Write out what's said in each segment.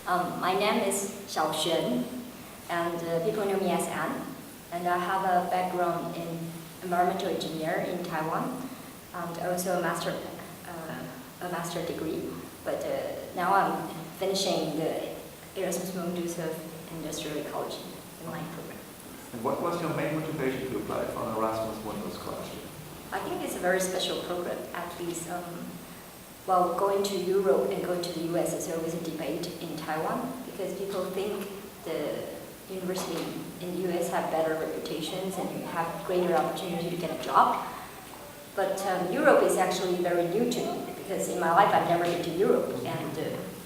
My name is Hsiao-Hsuan, and people know me as Anne. And I have a background in environmental engineer in Taiwan, and also a master degree. But now I'm finishing the Erasmus Mundus of Industrial Ecology in my program. And what was your main motivation to apply for an Erasmus Mundus Scholarship? I think it's a very special program, at least. Well, going to Europe and going to the US is always a debate in Taiwan, because people think the university in the US have better reputations and you have greater opportunity to get a job. But Europe is actually very new to me, because in my life I've never been to Europe, and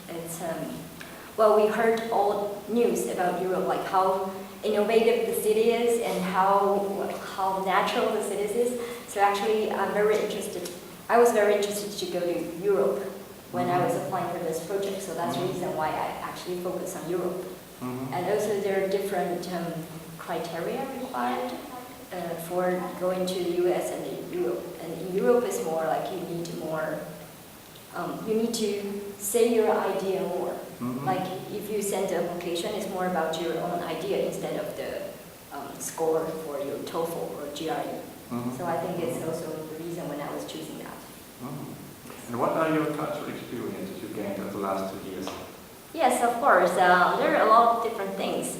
it's well, we heard all news about Europe, like how innovative the city is and how natural the city is. So actually, I was very interested to go to Europe when I was applying for this project. So that's the reason why I actually focus on Europe. And also there are different criteria required for going to the US and Europe. And in Europe, it's more like you need to say your idea more. Like if you send an application, it's more about your own idea instead of the score for your TOEFL or GRE. So I think it's also the reason when I was choosing that. And what are your cultural experiences you gained over the last 2 years? Yes, of course. There are a lot of different things.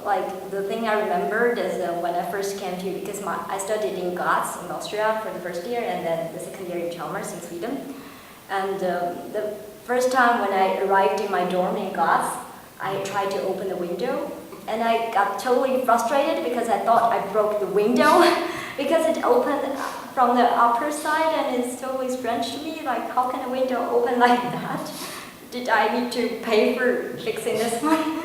Like the thing I remembered is when I first came to, because I studied in Graz in Austria for the first year, and then the second year in Chalmers in Sweden. And the first time when I arrived in my dorm in Graz, I tried to open the window, and I got totally frustrated because I thought I broke the window because it opened from the upper side, and it's totally strange to me, like how can a window open like that? Did I need to pay for fixing this one?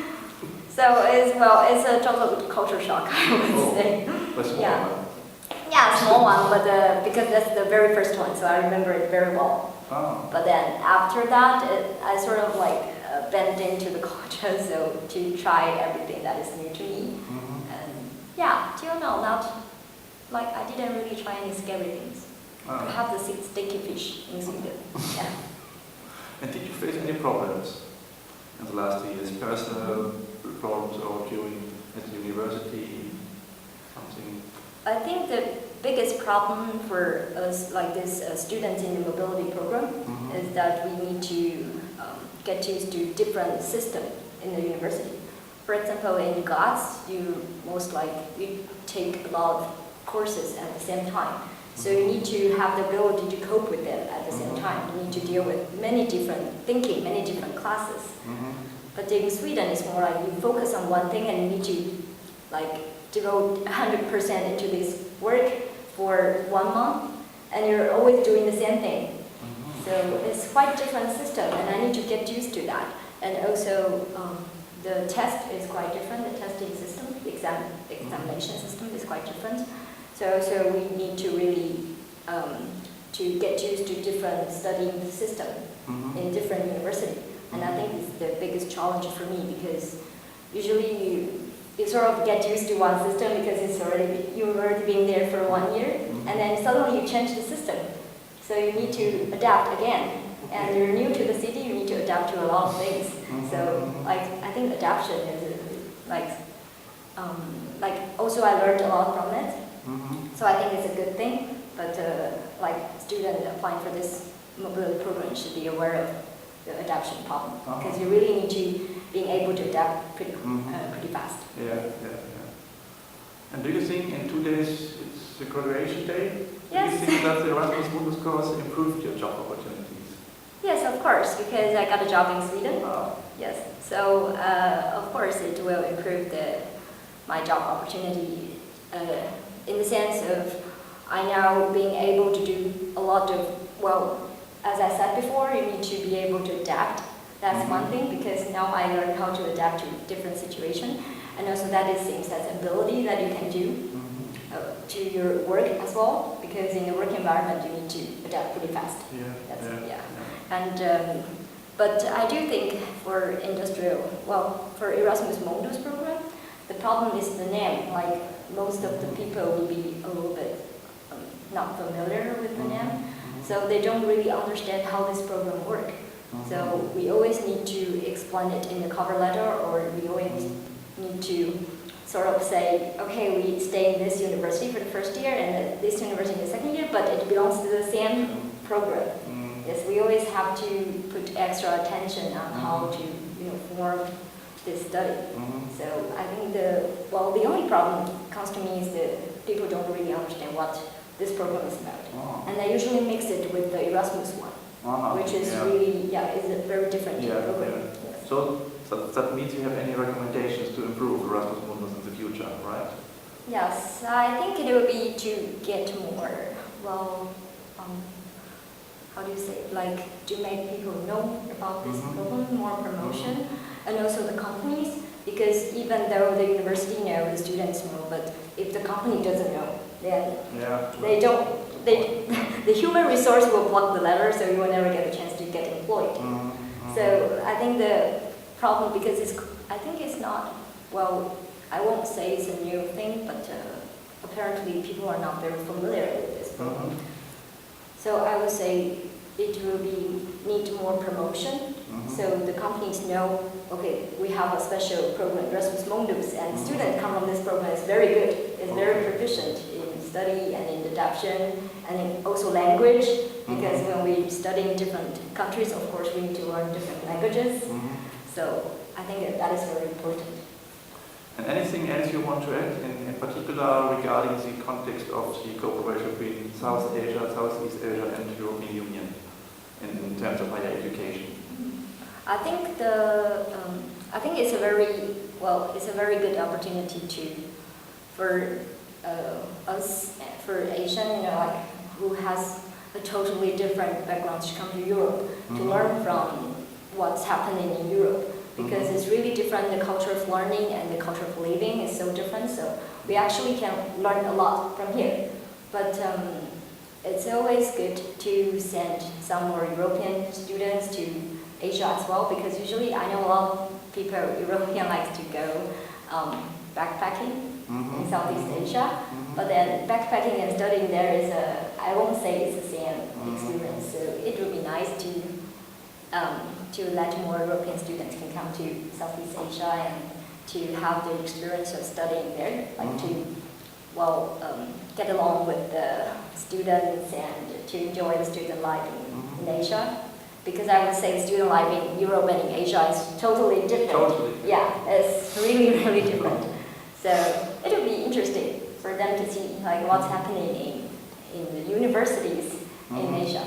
So it's a total culture shock, I would say. A small one. Yeah, a small one, but because that's the very first one, so I remember it very well. Oh. But then after that, I sort of like bent into the culture, so to try everything that is new to me. And yeah, till now, I didn't really try any scary things. I have the sticky fish in Sweden. Yeah. And did you face any problems in the last 2 years? Personal problems or during at the university? Something? I think the biggest problem for us, like this students in the mobility program, is that we need to get used to different systems in the university. For example, in Graz, you take a lot of courses at the same time. So you need to have the ability to cope with them at the same time. You need to deal with many different classes. But in Sweden, it's more like you focus on one thing and you need to devote 100% into this work for 1 month, and you're always doing the same thing. So it's quite different system, and I need to get used to that. And also, the test is quite different. The testing system, the examination system is quite different. So we need to really to get used to different studying system in different universities. And I think it's the biggest challenge for me, because usually you sort of get used to one system because you've already been there for 1 year, and then suddenly you change the system. So you need to adapt again. And you're new to the city, you need to adapt to a lot of things. So I think adaptation is also I learned a lot from it. So I think it's a good thing, but students applying for this mobility program should be aware of the adaptation problem, because you really need to be able to adapt pretty fast. Yeah. And do you think in 2 days it's the graduation day? Yes. Do you think that the Erasmus Mundus course improved your job opportunities? Yes, of course, because I got a job in Sweden. Yes, so of course it will improve my job opportunity in the sense of I now being able to do a lot of, as I said before, you need to be able to adapt. That's one thing, because now I learn how to adapt to different situations, and also that seems as ability that you can do to your work as well, because in the work environment you need to adapt pretty fast. And but I do think for for Erasmus Mundus program, the problem is the name. Like most of the people will be a little bit not familiar with the name, so they don't really understand how this program works. So we always need to explain it in the cover letter, or we always need to sort of say, okay, we stay in this university for the first year and this university in the second year, but it belongs to the same program. Yes, we always have to put extra attention on how to, form this study. So I think the only problem comes to me is that people don't really understand what this program is about. And they usually mix it with the Erasmus one, which is really, is a very different program. Yes. So that means you have any recommendations to improve Erasmus Mundus in the future, right? Yes, I think it will be to get more, how do you say, like to make people know about this program, more promotion, and also the companies, because even though the university knows, the students know, but if the company doesn't know, then they don't, the human resource will block the letter, so you will never get a chance to get employed. So I think the problem, because I think it's not, I won't say it's a new thing, but apparently people are not very familiar with this program. So I would say it will need more promotion, so the companies know, okay, we have a special program, Erasmus Mundus, and students come from this program is very good, is very proficient in study and in adaptation, and in also language, because when we study in different countries, of course, we need to learn different languages. So I think that is very important. And anything else you want to add, in particular regarding the context of the cooperation between South Asia, Southeast Asia, and the European Union in terms of higher education? I think it's a very good opportunity for us, for Asian, who has a totally different background to come to Europe, to learn from what's happening in Europe. Because it's really different, the culture of learning and the culture of living is so different, so we actually can learn a lot from here. But it's always good to send some more European students to Asia as well, because usually I know a lot of people, European likes to go backpacking in Southeast Asia, but then backpacking and studying there is I won't say it's the same experience, so it would be nice to let more European students can come to Southeast Asia and to have the experience of studying there, like to get along with the students and to enjoy the student life in Asia. Because I would say student life in Europe and in Asia is totally different. Totally. Yeah, it's really, really different. So it would be interesting for them to see what's happening in the universities in Asia.